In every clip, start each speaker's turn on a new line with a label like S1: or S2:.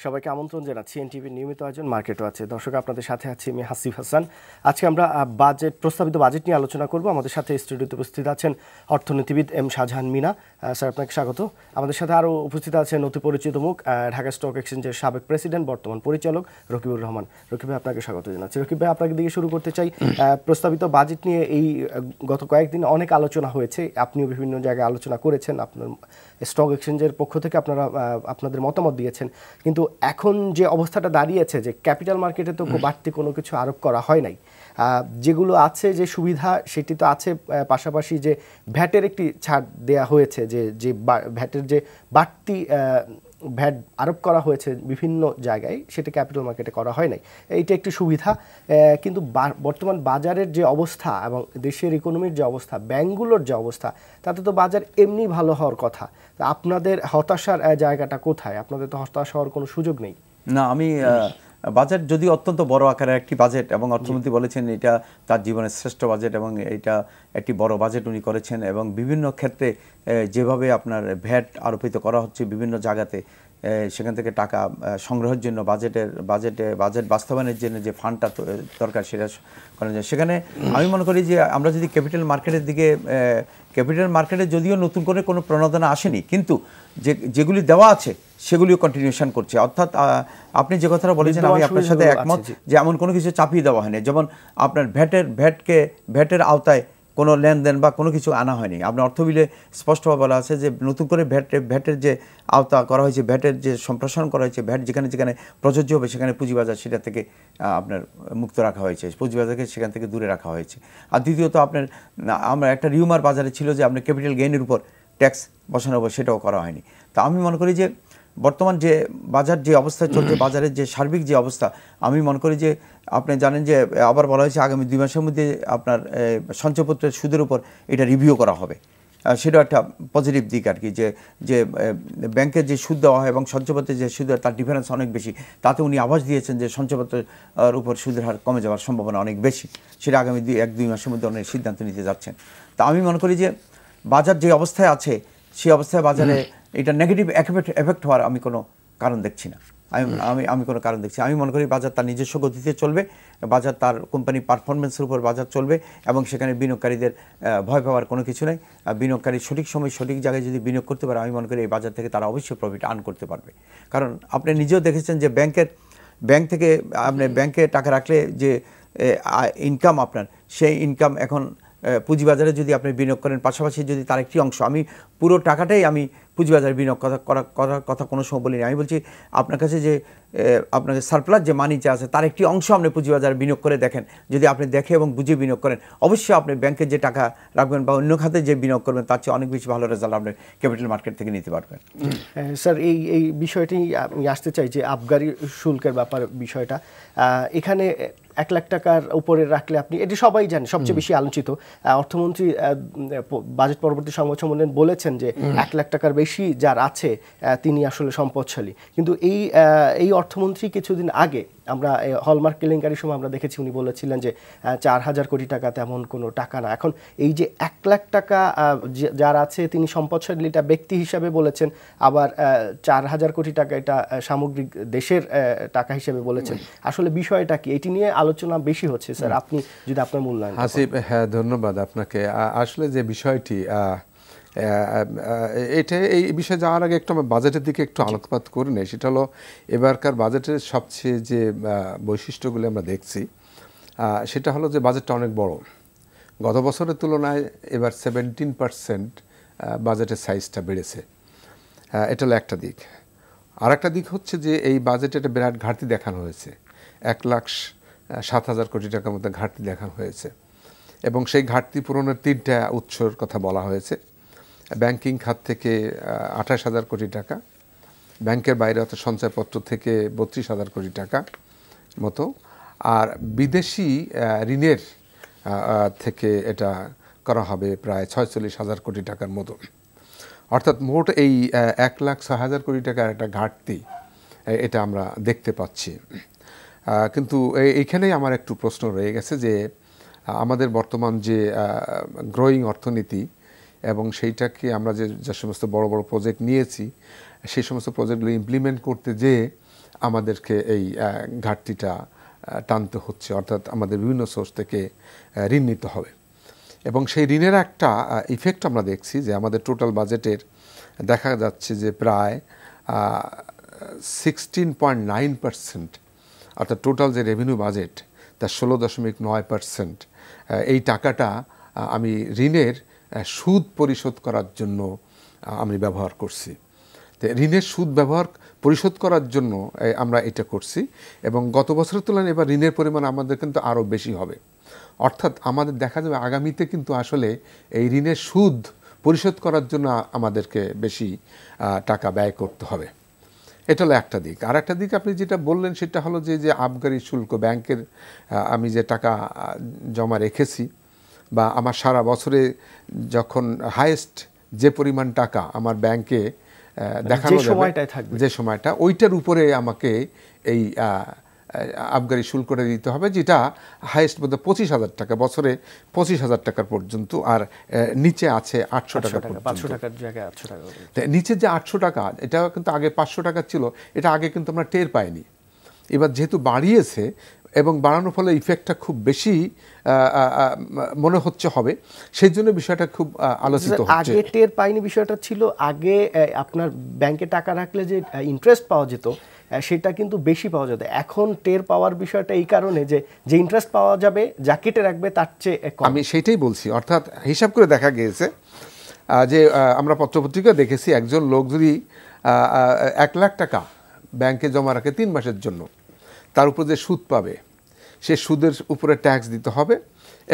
S1: সবাইকে আমন্ত্রণ জানাচ্ছি এনটিভির নিয়মিত আয়োজন মার্কেট ওয়াচে। দর্শক, আপনাদের সাথে আছি আমি হাসিফ হাসান। আজকে আমরা প্রস্তাবিত বাজেট নিয়ে আলোচনা করব। আমাদের সাথে স্টুডিওতে উপস্থিত আছেন অর্থনীতিবিদ এম শাহজাহান মিনা। স্যার, আপনাকে স্বাগত। আমাদের সাথে আরও উপস্থিত আছেন অতি পরিচিত মুখ, ঢাকা স্টক এক্সচেঞ্জের সাবেক প্রেসিডেন্ট, বর্তমান পরিচালক রকিবুর রহমান। রকিব ভাই, আপনাকে স্বাগত জানাচ্ছি। রকিব ভাই, আপনাকে দিয়ে শুরু করতে চাই। প্রস্তাবিত বাজেট নিয়ে এই গত কয়েকদিন অনেক আলোচনা হয়েছে, আপনিও বিভিন্ন জায়গায় আলোচনা করেছেন, আপনার স্টক এক্সচেঞ্জের পক্ষ থেকে আপনারা আপনাদের মতামত দিয়েছেন। কিন্তু এখন যে অবস্থাটা দাঁড়িয়েছে, যে ক্যাপিটাল মার্কেটে তো বাড়তি কোনো কিছু আরোপ করা হয় নাই, যেগুলো আছে যে সুবিধা সেটি তো আছে, পাশাপাশি যে ভ্যাটের একটি ছাড় দেয়া হয়েছে, যে ভ্যাটের যে বাড়তি ভ্যাট আরোপ করা হয়েছে বিভিন্ন জায়গায়, সেটা ক্যাপিটাল মার্কেটে করা হয় নাই। এইটা একটি সুবিধা। কিন্তু বর্তমান বাজারের যে অবস্থা এবং দেশের ইকোনমির যে অবস্থা, ব্যাংকগুলোর যে অবস্থা, তাতে তো বাজার এমনি ভালো হওয়ার কথা। আপনাদের হতাশার জায়গাটা কোথায়? আপনাদের তো হতাশ হওয়ার কোনো সুযোগ নেই।
S2: না, আমি বাজেট যদি অত্যন্ত বড় আকারের একটি বাজেট, এবং অর্থমন্ত্রী বলেছেন এটা তার জীবনের শ্রেষ্ঠ বাজেট, এবং এটা একটি বড় বাজেট উনি করেছেন, এবং বিভিন্ন ক্ষেত্রে যেভাবে আপনার ভ্যাট আরোপিত করা হচ্ছে বিভিন্ন জায়গাতে, সেখান থেকে টাকা সংগ্রহের জন্য বাজেট বাস্তবায়নের জন্য যে ফান্ডটা দরকার সেটা করা যায়। সেখানে আমি মনে করি যে আমরা যদি ক্যাপিটাল মার্কেটে যদিও নতুন করে কোনো প্রণোদনা আসেনি, কিন্তু যেগুলি দেওয়া আছে সেগুলিও কন্টিনিউশন করছে। অর্থাৎ আপনি যে কথাটা বলেছেন আমি আপনার সাথে একমত যে এমন কোনো কিছু চাপিয়ে দেওয়া হয়নি, যেমন আপনার ভ্যাটের আওতায় কোনো লেনদেন বা কোনো কিছু আনা হয়নি। আপনার অর্থ বিলে স্পষ্টভাবে বলা আছে যে নতুন করে ভ্যাটের যে আওতা করা হয়েছে, ভ্যাটের যে সম্প্রসারণ করা হয়েছে, ভ্যাট যেখানে যেখানে প্রযোজ্য হবে সেখানে পুঁজিবাজার সেটা থেকে আপনার মুক্ত রাখা হয়েছে, পুঁজিবাজারকে সেখান থেকে দূরে রাখা হয়েছে। আর দ্বিতীয়ত আমরা একটা রিউমার বাজারে ছিল যে আপনার ক্যাপিটাল গেইনের উপর ট্যাক্স বসানো হবে, সেটাও করা হয়নি। তো আমি মনে করি যে বর্তমান যে বাজার যে অবস্থায় চলছে, বাজারের যে সার্বিক যে অবস্থা, আমি মনে করি যে আপনি জানেন যে আবার বলা হয়েছে আগামী 2 মাসের মধ্যে আপনার সঞ্চয়পত্রের সুদের উপর এটা রিভিউ করা হবে। সেটাও একটা পজিটিভ দিক আর কি, যে ব্যাংকের যে সুদ দেওয়া হয় এবং সঞ্চয়পত্রের যে সুদ দেওয়া তার ডিফারেন্স অনেক বেশি। তাতে উনি আভাস দিয়েছেন যে সঞ্চয়পত্রের উপর সুদের হার কমে যাওয়ার সম্ভাবনা অনেক বেশি। সেটা আগামী 1-2 মাসের মধ্যে অনেক সিদ্ধান্ত নিতে যাচ্ছেন। তা আমি মনে করি যে বাজার যে অবস্থায় আছে সেই অবস্থায় বাজারে এটা নেগেটিভ এফেক্ট হওয়ার আমি কোনো কারণ দেখছি না। আমি কোনো কারণ দেখছি। আমি মনে করি বাজার তার নিজস্ব গতিতে চলবে, বাজার তার কোম্পানি পারফরমেন্সের উপর বাজার চলবে, এবং সেখানে বিনিয়োগকারীদের ভয় পাওয়ার কোনো কিছু নেই। বিনিয়োগকারী সঠিক সময় সঠিক জায়গায় যদি বিনিয়োগ করতে পারে, আমি মনে করি এই বাজার থেকে তারা অবশ্যই প্রফিট আর্ন করতে পারবে। কারণ আপনি নিজেও দেখেছেন যে ব্যাংক থেকে আপনি ব্যাংকে টাকা রাখলে যে ইনকাম আপনার, সেই ইনকাম এখন পুঁজিবাজারে যদি আপনি বিনিয়োগ করেন, পাশাপাশি যদি তার একটি অংশ, আমি পুরো টাকাটাই আমি পুঁজিবাজারে বিনিয়োগ করার কথা কোনো সময় বলিনি। আমি বলছি আপনার কাছে যে আপনাকে সারপ্লাস যে মানি যে আছে তার একটি অংশ আপনি পুঁজিবাজারে বিনিয়োগ করে দেখেন। যদি আপনি দেখে এবং বুঝে বিনিয়োগ করেন, অবশ্যই আপনি ব্যাংকে যে টাকা রাখবেন বা অন্য খাতে যে বিনিয়োগ করবেন তার চেয়ে অনেক বেশি ভালো রেজাল্ট আপনি ক্যাপিটাল মার্কেট থেকে নিতে পারবেন।
S1: স্যার, এই বিষয়টি আমি আসতে চাই যে আবগারি শুল্কের বিষয়টা। এখানে 1 লাখ টাকার উপরে রাখলে আপনি, এটি সবাই জানেন, সবচেয়ে বেশি আলোচিত। অর্থমন্ত্রী বাজেট পরবর্তী সংবাদ সম্মেলনে বলেছেন যে 1 লাখ টাকার বেশি যার আছে তিনি আসলে সম্পদশালী। কিন্তু এই অর্থমন্ত্রী কিছুদিন আগে আমরা হলমার্ক কেলেঙ্কারির সময় আমরা দেখেছি উনি বলেছিলেন যে 4,000 কোটি টাকা তেমন কোনো টাকা না। এখন এই যে 1 লাখ টাকা যার আছে তিনি সম্পদশালী, এটা ব্যক্তি হিসাবে বলেছেন, আবার 4,000 কোটি টাকা এটা সামগ্রিক দেশের টাকা হিসেবে বলেছেন। আসলে বিষয়টা কি? এটি নিয়ে আলোচনা বেশি হচ্ছে স্যার, আপনি যদি আপনার মূল্যায়ন।
S3: হাসিব, হ্যাঁ ধন্যবাদ আপনাকে। আসলে যে বিষয়টি এই বিষয়ে যাওয়ার আগে একটু আমরা বাজেটের দিকে একটু আলোকপাত করে নেই। সেটা হলো এবারকার বাজেটের সবচেয়ে যে বৈশিষ্ট্যগুলি আমরা দেখছি, সেটা হলো যে বাজেটটা অনেক বড়। গত বছরের তুলনায় এবার 17% বাজেটের সাইজটা বেড়েছে। এটা হলো একটা দিক। আর একটা দিক হচ্ছে যে এই বাজেটে একটা বিরাট ঘাটতি দেখানো হয়েছে। 1,07,000 কোটি টাকার মধ্যে ঘাটতি দেখানো হয়েছে, এবং সেই ঘাটতি পূরণের 3টা উৎসর কথা বলা হয়েছে। ব্যাংকিং খাত থেকে 28,000 কোটি টাকা, ব্যাংকের বাইরে অর্থাৎ সঞ্চয়পত্র থেকে 32,000 কোটি টাকা মতো, আর বিদেশি ঋণের থেকে এটা করা হবে প্রায় 46,000 কোটি টাকার মতো। অর্থাৎ মোট এই 1,06,000 কোটি টাকার একটা ঘাটতি এটা আমরা দেখতে পাচ্ছি। কিন্তু এইখানেই আমার একটু প্রশ্ন রয়ে গেছে যে আমাদের বর্তমান যে গ্রোয়িং অর্থনীতি, এবং সেইটাকে আমরা যে সমস্ত বড় বড় প্রজেক্ট নিয়েছি, সেই সমস্ত প্রজেক্টগুলো ইমপ্লিমেন্ট করতে যেয়ে আমাদেরকে এই ঘাটতিটা টানতে হচ্ছে, অর্থাৎ আমাদের বিভিন্ন সোর্স থেকে ঋণ নিতে হবে। এবং সেই ঋণের একটা ইফেক্ট আমরা দেখছি যে আমাদের টোটাল বাজেটের দেখা যাচ্ছে যে প্রায় 16.9%, অর্থাৎ টোটাল যে রেভিনিউ বাজেট তার 16.9% এই টাকাটা আমি ঋণের সুদ পরিশোধ করার জন্য আমি ব্যবহার করছি। তো ঋণের সুদ পরিশোধ করার জন্য আমরা এটা করছি, এবং গত বছরের তুলনায় এবার ঋণের পরিমাণ আমাদের কিন্তু আরও বেশি হবে। অর্থাৎ আমাদের দেখা যাবে আগামীতে কিন্তু আসলে এই ঋণের সুদ পরিশোধ করার জন্য আমাদেরকে বেশি টাকা ব্যয় করতে হবে। এটা হলো একটা দিক। আর একটা দিক আপনি যেটা বললেন সেটা হলো যে আবগারি শুল্ক, ব্যাংকের আমি যে টাকা জমা রেখেছি বা আমার সারা বছরে যখন হাইয়েস্ট যে পরিমাণ টাকা আমার ব্যাংকে দেখানো যাবে, যে সময়টা ওইটার উপরে আমাকে এই আবগারি শুল্কটা দিতে হবে, যেটা হাইয়েস্ট বোধহয় 25,000 টাকা, বছরে 25,000 টাকার পর্যন্ত, আর নিচে আছে 800 টাকা পর্যন্ত।
S1: 500 টাকার জায়গায় 800 টাকা।
S3: নিচে যে 800 টাকা, এটা কিন্তু আগে 500 টাকা ছিল, এটা আগে কিন্তু আমরা টের পাইনি। এবার যেহেতু বাড়িয়েছে এবং বাড়ানোর ফলে ইফেক্টটা খুব বেশি মনে হচ্ছে হবে, সেই জন্য বিষয়টা খুব আলোচিত হচ্ছে।
S1: আগে টের পাইনি বিষয়টা ছিল, আগে আপনার ব্যাংকে টাকা রাখলে যে ইন্টারেস্ট পাওয়া যেত সেটা কিন্তু বেশি পাওয়া যেত। এখন টের পাওয়ার বিষয়টা এই কারণে যে ইন্টারেস্ট পাওয়া যাবে, যা কেটে রাখবে তার চেয়ে কম।
S3: আমি সেইটাই বলছি, অর্থাৎ হিসাব করে দেখা গিয়েছে যে আমরা পত্রপত্রিকা দেখেছি, একজন লোক যদি 1 লাখ টাকা ব্যাংকে জমা রাখে 3 মাসের জন্য, তার উপর যে সুদ পাবে সে সুদের উপরে ট্যাক্স দিতে হবে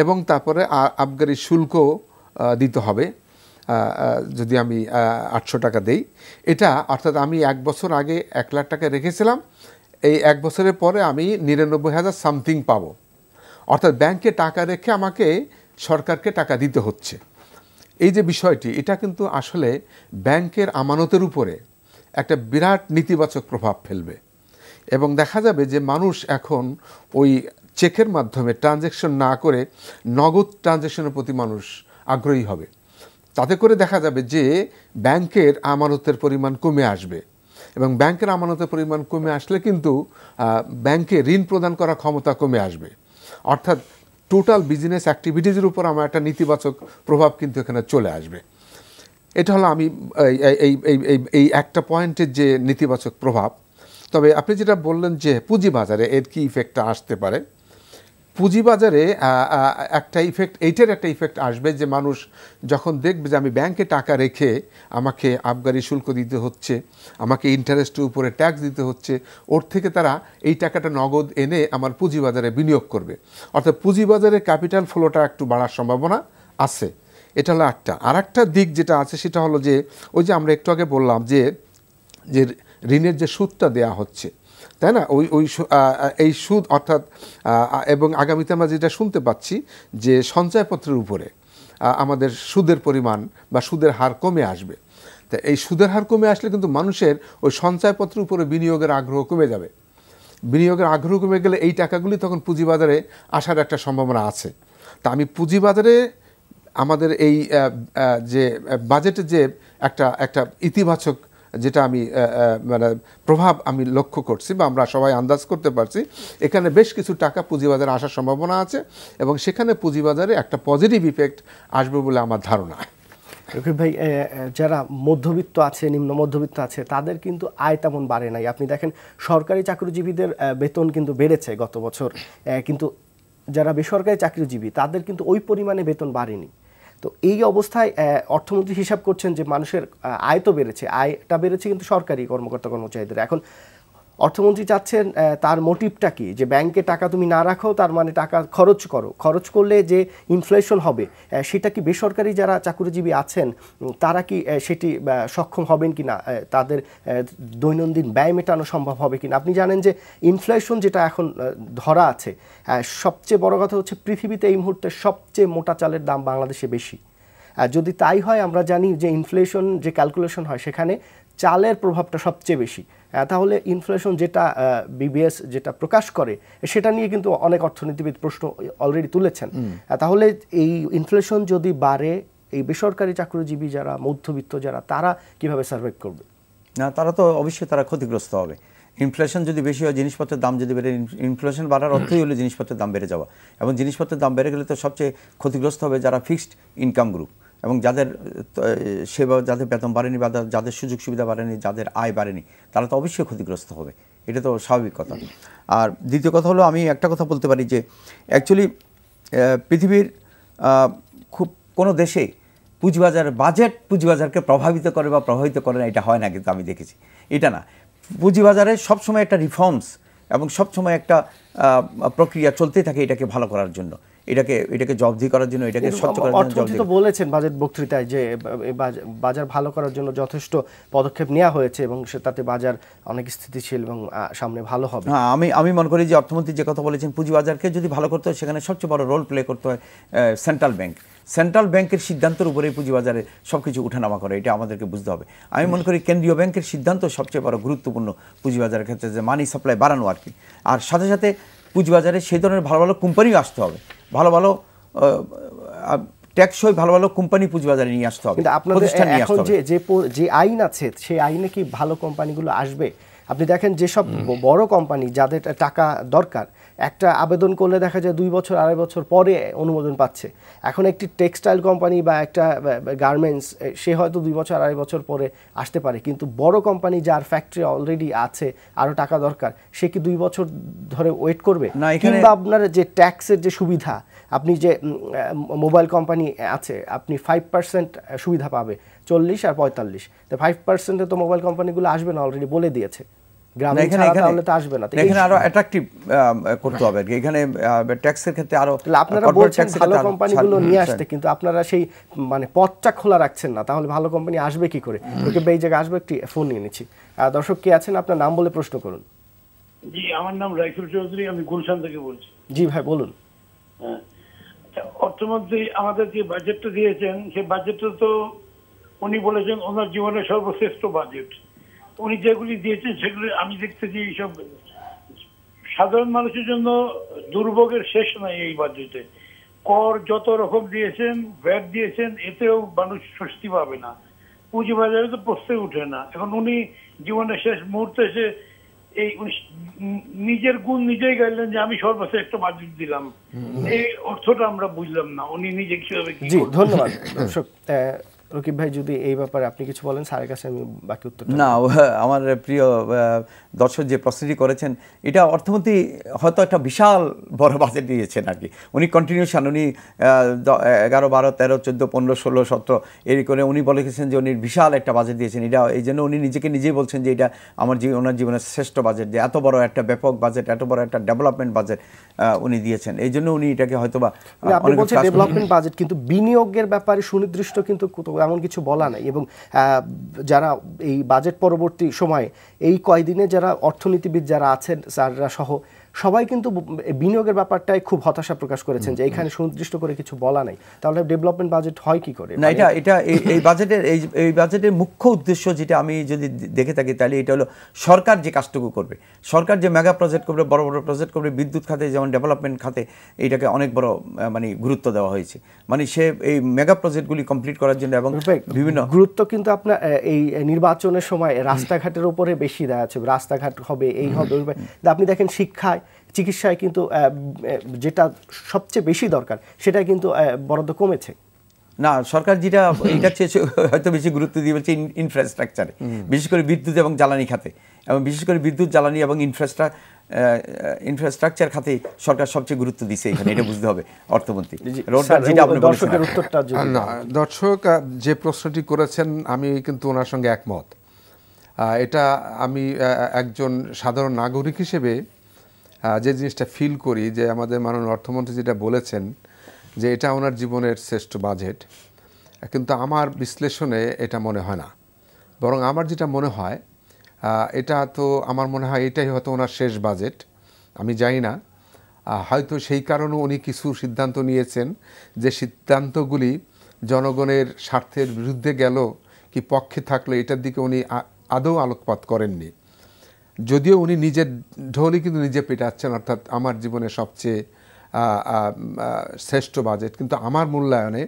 S3: এবং তারপরে আবগারি শুল্ক দিতে হবে। যদি আমি 800 টাকা দেই, এটা অর্থাৎ আমি 1 বছর আগে 1 লাখ টাকা রেখেছিলাম, এই 1 বছরের পরে আমি 99,000 সামথিং পাবো। অর্থাৎ ব্যাংকে টাকা রেখে আমাকে সরকারকে টাকা দিতে হচ্ছে। এই যে বিষয়টি, এটা কিন্তু আসলে ব্যাংকের আমানতের উপরে একটা বিরাট নেতিবাচক প্রভাব ফেলবে, এবং দেখা যাবে যে মানুষ এখন ওই চেকের মাধ্যমে ট্রানজ্যাকশন না করে নগদ ট্রানজ্যাকশনের প্রতি মানুষ আগ্রহী হবে। তাতে করে দেখা যাবে যে ব্যাংকের আমানতের পরিমাণ কমে আসবে, এবং ব্যাংকের আমানতের পরিমাণ কমে আসলে কিন্তু ব্যাংকে ঋণ প্রদান করার ক্ষমতা কমে আসবে। অর্থাৎ টোটাল বিজনেস অ্যাক্টিভিটিজের উপর আমার একটা নেতিবাচক প্রভাব কিন্তু এখানে চলে আসবে। এটা হলো আমি এই একটা পয়েন্টের যে নেতিবাচক প্রভাব। তবে আপনি যেটা বললেন যে পুঁজিবাজারে এর কি ইফেক্টটা আসতে পারে, পুঁজিবাজারে একটা ইফেক্ট, এইটার একটা ইফেক্ট আসবে যে মানুষ যখন দেখবে যে আমি ব্যাংকে টাকা রেখে আমাকে আবগারি শুল্ক দিতে হচ্ছে, আমাকে ইন্টারেস্টের উপরে ট্যাক্স দিতে হচ্ছে, ওর থেকে তারা এই টাকাটা নগদ এনে আমার পুঁজিবাজারে বিনিয়োগ করবে। অর্থাৎ পুঁজিবাজারে ক্যাপিটাল ফ্লোটা একটু বাড়ার সম্ভাবনা আছে। এটা হলো একটা। আর একটা দিক যেটা আছে সেটা হলো যে ওই যে আমরা একটু আগে বললাম যে ঋণের যে সুদটা দেয়া হচ্ছে, তাই না, এই সুদ অর্থাৎ এবং আগামীতে আমরা যেটা শুনতে পাচ্ছি যে সঞ্চয়পত্রের উপরে আমাদের সুদের পরিমাণ বা সুদের হার কমে আসবে। তা এই সুদের হার কমে আসলে কিন্তু মানুষের ওই সঞ্চয়পত্রের উপরে বিনিয়োগের আগ্রহ কমে যাবে। বিনিয়োগের আগ্রহ কমে গেলে এই টাকাগুলি তখন পুঁজিবাজারে আসার একটা সম্ভাবনা আছে। তা আমি পুঁজিবাজারে আমাদের এই যে বাজেটের যে একটা ইতিবাচক যেটা আমি মানে প্রভাব আমি লক্ষ্য করছি বা আমরা সবাই আন্দাজ করতে পারছি, এখানে বেশ কিছু টাকা পুঁজিবাজারে আসার সম্ভাবনা আছে এবং সেখানে পুঁজিবাজারে একটা পজিটিভ ইফেক্ট আসবে বলে আমার ধারণা।
S1: রকিব ভাই, যারা মধ্যবিত্ত আছে, নিম্ন মধ্যবিত্ত আছে, তাদের কিন্তু আয় তেমন বাড়ে নাই। আপনি দেখেন সরকারি চাকরিজীবীদের বেতন কিন্তু বেড়েছে গত বছর, কিন্তু যারা বেসরকারি চাকরিজীবী তাদের কিন্তু ওই পরিমাণে বেতন বাড়েনি। তো এই অবস্থায় অর্থমন্ত্রী হিসাব করছেন যে মানুষের আয় তো বেড়েছে, আয়টা বেড়েছে কিন্তু সরকারি কর্মকর্তা কর্মচারীদের। এখন অর্থমন্ত্রী চাচ্ছেন, তার মোটিভটা কি, যে ব্যাংকে টাকা তুমি না রাখো, তার মানে টাকা খরচ করো, খরচ করলে যে ইনফ্লেশন হবে সেটা কি বেসরকারি যারা চাকরিজীবী আছেন তারা কি সেটি সক্ষম হবেন কি না, তাদের দৈনন্দিন ব্যয় মেটানো সম্ভব হবে কিনা? আপনি জানেন যে ইনফ্লেশন যেটা এখন ধরা আছে, সবচেয়ে বড় কথা হচ্ছে পৃথিবীতে এই মুহূর্তে সবচেয়ে মোটা চালের দাম বাংলাদেশে বেশি। যদি তাই হয়, আমরা জানি যে ইনফ্লেশন যে ক্যালকুলেশন হয় সেখানে চালের প্রভাবটা সবচেয়ে বেশি। তাহলে ইনফ্লেশন যেটা বিবিএস যেটা প্রকাশ করে সেটা নিয়ে কিন্তু অনেক অর্থনীতিবিদ প্রশ্ন অলরেডি তুলেছেন। তাহলে এই ইনফ্লেশন যদি বাড়ে, এই বেসরকারি চাকরিজীবী যারা মধ্যবিত্ত যারা, তারা কিভাবে সার্ভাইভ করবে?
S2: না, তারা তো অবশ্যই তারা ক্ষতিগ্রস্ত হবে। ইনফ্লেশন যদি বেশি হয়, জিনিসপত্রের দাম যদি বেড়ে, ইনফ্লেশন বাড়ার অর্থই হলো জিনিসপত্রের দাম বেড়ে যাওয়া, এবং জিনিসপত্রের দাম বেড়ে গেলে তো সবচেয়ে ক্ষতিগ্রস্ত হবে যারা ফিক্সড ইনকাম গ্রুপ, এবং যাদের সেবা, যাদের বেতন বাড়েনি বা যাদের সুযোগ সুবিধা বাড়েনি, যাদের আয় বাড়েনি, তারা তো অবশ্যই ক্ষতিগ্রস্ত হবে। এটা তো স্বাভাবিক কথা। আর দ্বিতীয় কথা হলো, আমি একটা কথা বলতে পারি যে অ্যাকচুয়ালি পৃথিবীর খুব কোনো দেশে পুঁজিবাজার বাজেট পুঁজিবাজারকে প্রভাবিত করে বা প্রভাবিত করে না, এটা হয় না, কিন্তু আমি দেখেছি এটা না। পুঁজিবাজারে সবসময় একটা রিফর্মস এবং সবসময় একটা প্রক্রিয়া চলতেই থাকে এটাকে ভালো করার জন্য, এটাকে জবাবদিহি করার জন্য, এটাকে স্বচ্ছ করার জন্য।
S1: অর্থমন্ত্রী তো বলেছেন বাজেট বক্তৃতায় যে বাজার ভালো করার জন্য যথেষ্ট পদক্ষেপ নেওয়া হয়েছে এবং তাতে বাজার অনেক স্থিতিশীল এবং সামনে ভালো হবে।
S2: হ্যাঁ, আমি মনে করি যে অর্থমন্ত্রী যে কথা বলেছেন, পুঁজিবাজারকে যদি ভালো করতে হয় সেখানে সবচেয়ে বড় রোল প্লে করতে হয় সেন্ট্রাল ব্যাংকের সিদ্ধান্তের উপরেই পুঁজিবাজারে সব কিছু উঠানামা করে, এটা আমাদেরকে বুঝতে হবে। আমি মনে করি কেন্দ্রীয় ব্যাংকের সিদ্ধান্ত সবচেয়ে বড় গুরুত্বপূর্ণ পুঁজিবাজারের ক্ষেত্রে, যে মানি সাপ্লাই বাড়ানো আর কি। আর সাথে সাথে পুঁজিবাজারে সেই ধরনের ভালো ভালো কোম্পানিও আসতে হবে, ভালো ভালো ট্যাক্সই ভালো ভালো কোম্পানি পুঁজিবাজারে নিয়ে আসতে হবে।
S1: কিন্তু আপনাদের এখন যে আইন আছে সেই আইনে কি ভালো কোম্পানিগুলো আসবে? আপনি দেখেন যেসব বড় কোম্পানি যাদের টাকা দরকার, একটা আবেদন করলে দেখা যায় 2 বছর 2.5 বছর পরে অনুমোদন পাচ্ছে। এখন একটি টেক্সটাইল কোম্পানি বা একটা গার্মেন্টস, সে হয়তো 2 বছর 2.5 বছর পরে আসতে পারে, কিন্তু বড় কোম্পানি যার ফ্যাক্টরি অলরেডি আছে, আরও টাকা দরকার, সে কি 2 বছর ধরে ওয়েট করবে? কিংবা আপনার যে ট্যাক্সের যে সুবিধা, আপনি যে মোবাইল কোম্পানি আছে, আপনি 5% সুবিধা পাবে, 40 আর 45, তো 5%-এ তো মোবাইল কোম্পানিগুলো আসবে না, অলরেডি বলে দিয়েছে।
S2: এখানে আরো অ্যাট্রাকটিভ করতে হবে, এখানে ট্যাক্সের ক্ষেত্রে আরো
S1: আপনারা বলছেন ভালো কোম্পানিগুলো নিয়ে আসতে, কিন্তু আপনারা সেই মানে পথটা খোলা রাখছেন না, তাহলে ভালো কোম্পানি আসবে কি করে? এই জায়গায় আসবে। একটি ফোন নিয়ে নিচ্ছি। দর্শক কে আছেন, আপনার নাম বলে প্রশ্ন করুন।
S4: জি, আমার নাম রাইফুল চৌধুরী, আমি গুলশান থেকে বলছি।
S1: জি ভাই বলুন।
S4: অর্থমন্ত্রী আমাদের যে বাজেটটা দিয়েছেন, সেই বাজেটটা তো উনি বলেছেন ওনার জীবনের সর্বশ্রেষ্ঠ বাজেট। উনি যেগুলি দিয়েছেন সেগুলি আমি দেখতেছি সব সাধারণ মানুষের জন্য দুর্ভোগের শেষ নাই এই বাজেটে। কর যত রকম দিয়েছেন, ভ্যাট দিয়েছেন, এতেও মানুষ স্বস্তি পাবে না, পুঁজিবাজারে তো প্রশ্নই উঠে না। এখন উনি জীবনের শেষ মুহূর্তে এসে এই নিজের গুণ নিজেই গাইলেন যে আমি সর্বশ্রেষ্ঠ বাজেট দিলাম। এই অর্থটা আমরা বুঝলাম না উনি নিজে কিভাবে।
S1: জি ধন্যবাদ। দর্শক, রকিব ভাই যদি এই ব্যাপারে আপনি কিছু বলেন, স্যারের কাছে আমি বাকি উত্তর।
S2: না, আমার প্রিয় দর্শক যে প্রশ্নটি করেছেন, এটা অর্থমন্ত্রী হয়তো একটা বিশাল বড় বাজেট দিয়েছেন আর কি। উনি কন্টিনিউশন, উনি 11, 12, 13, 14, 15, 16, 17 এই করে উনি বলেছেন যে উনি বিশাল একটা বাজেট দিয়েছেন। এটা এই জন্য উনি নিজেই বলছেন যে এটা ওনার জীবনের শ্রেষ্ঠ বাজেট, যে এত বড় একটা ব্যাপক বাজেট, এত বড় একটা ডেভেলপমেন্ট বাজেট উনি দিয়েছেন। এই জন্য উনি এটাকে হয়তো বা
S1: ডেভেলপমেন্ট বাজেট, কিন্তু বিনিয়োগের ব্যাপারে সুনির্দিষ্ট কিন্তু এমন কিছু বলা নাই। এবং যারা এই বাজেট পরবর্তী সময়ে এই কয়দিনে যারা অর্থনীতিবিদ যারা আছেন স্যাররা সহ সবাই কিন্তু বিনিয়োগের ব্যাপারটাই খুব হতাশা প্রকাশ করেছেন যে এখানে সুনির্দিষ্ট করে কিছু বলা নাই। তাহলে ডেভেলপমেন্ট বাজেট হয় কি করে?
S2: না, এটা এই বাজেটের মুখ্য উদ্দেশ্য যেটা আমি যদি দেখে থাকি, তাহলে এটা হলো সরকার যে কাজটুকু করবে, সরকার যে মেগা প্রজেক্ট করবে, বড় বড় প্রজেক্ট করবে, বিদ্যুৎ খাতে যেমন ডেভেলপমেন্ট খাতে এইটাকে অনেক বড় মানে গুরুত্ব দেওয়া হয়েছে। মানে সে এই মেগা প্রজেক্টগুলি কমপ্লিট করার জন্য এবং বিভিন্ন
S1: গুরুত্ব কিন্তু আপনার এই নির্বাচনের সময় রাস্তাঘাটের উপরে বেশি দেওয়া আছে, রাস্তাঘাট হবে, এই হবে। আপনি দেখেন শিক্ষায়, চিকিৎসায় কিন্তু যেটা সবচেয়ে বেশি দরকার সেটা কিন্তু বরাদ্দ কমেছে।
S2: না, সরকার যেটা এটা চেয়েছে হয়তো বেশি গুরুত্ব দিয়ে বলছে ইনফ্রাস্ট্রাকচারে, বিশেষ করে বিদ্যুৎ এবং জ্বালানি খাতে, এবং বিশেষ করে বিদ্যুৎ, জ্বালানি এবং ইনফ্রাস্ট্রাকচার খাতে সরকার সবচেয়ে গুরুত্ব দিচ্ছে এখানে, এটা বুঝতে হবে অর্থমন্ত্রী।
S3: দর্শক যে প্রশ্নটি করেছেন আমি কিন্তু ওনার সঙ্গে একমত। এটা আমি একজন সাধারণ নাগরিক হিসেবে যে জিনিসটা ফিল করি, যে আমাদের মাননীয় অর্থমন্ত্রী যেটা বলেছেন যে এটা ওনার জীবনের শ্রেষ্ঠ বাজেট, কিন্তু আমার বিশ্লেষণে এটা মনে হয় না। বরং আমার যেটা মনে হয়, এটা তো আমার মনে হয় এটাই হয়তো ওনার শেষ বাজেট। আমি জানি না, হয়তো সেই কারণে উনি কিছু সিদ্ধান্ত নিয়েছেন যে সিদ্ধান্তগুলি জনগণের স্বার্থের বিরুদ্ধে গেল কি পক্ষে থাকলো এটার দিকে উনি আদৌ আলোকপাত করেননি। যদিও উনি নিজের ঢোলই কিন্তু নিজে পেটাচ্ছেন, অর্থাৎ আমার জীবনের সবচেয়ে শ্রেষ্ঠ বাজেট, কিন্তু আমার মূল্যায়নে